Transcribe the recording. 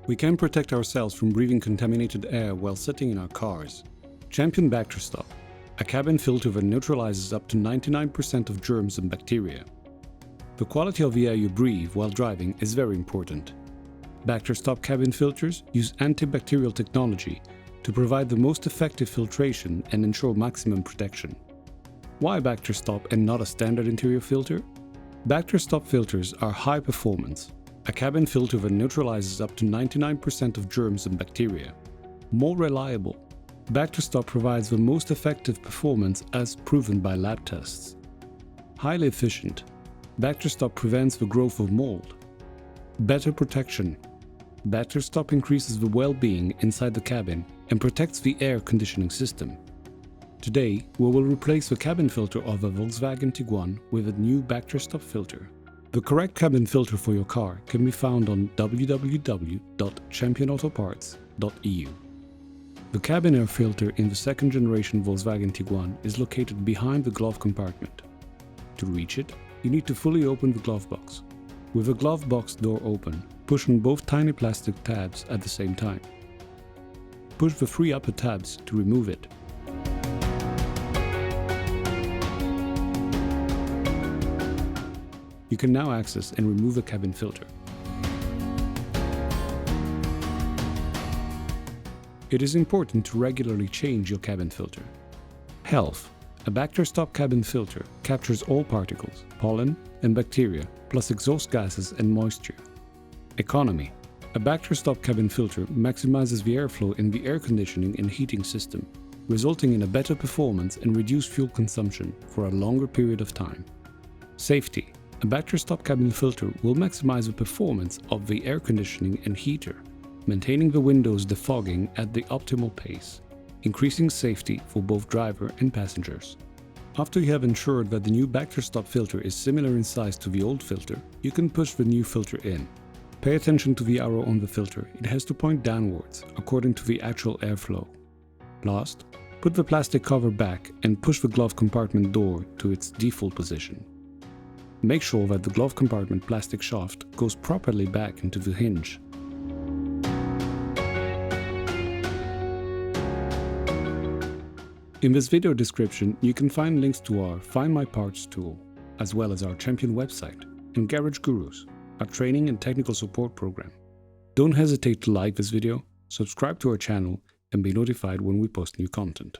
We can protect ourselves from breathing contaminated air while sitting in our cars. Champion Bacterstop, a cabin filter that neutralizes up to 99% of germs and bacteria. The quality of the air you breathe while driving is very important. Bacterstop cabin filters use antibacterial technology to provide the most effective filtration and ensure maximum protection. Why Bacterstop and not a standard interior filter? Bacterstop filters are high performance, a cabin filter that neutralizes up to 99% of germs and bacteria. More reliable, Bacterstop provides the most effective performance as proven by lab tests. Highly efficient, Bacterstop prevents the growth of mold. Better protection, Bacterstop increases the well-being inside the cabin and protects the air conditioning system. Today, we will replace the cabin filter of a Volkswagen Tiguan with a new Bacterstop filter. The correct cabin filter for your car can be found on www.championautoparts.eu. The cabin air filter in the second generation Volkswagen Tiguan is located behind the glove compartment. To reach it, you need to fully open the glove box. With the glove box door open, push on both tiny plastic tabs at the same time. Push the three upper tabs to remove it. You can now access and remove the cabin filter. It is important to regularly change your cabin filter. Health. A Bacterstop cabin filter captures all particles, pollen and bacteria, plus exhaust gases and moisture. Economy. A Bacterstop cabin filter maximizes the airflow in the air conditioning and heating system, resulting in a better performance and reduced fuel consumption for a longer period of time. Safety. A Bacterstop cabin filter will maximize the performance of the air conditioning and heater, maintaining the windows defogging at the optimal pace, increasing safety for both driver and passengers. After you have ensured that the new Bacterstop filter is similar in size to the old filter, you can push the new filter in. Pay attention to the arrow on the filter, it has to point downwards according to the actual airflow. Last, put the plastic cover back and push the glove compartment door to its default position. Make sure that the glove compartment plastic shaft goes properly back into the hinge. In this video description, you can find links to our Find My Parts tool, as well as our Champion website and Garage Gurus, our training and technical support program. Don't hesitate to like this video, subscribe to our channel, and be notified when we post new content.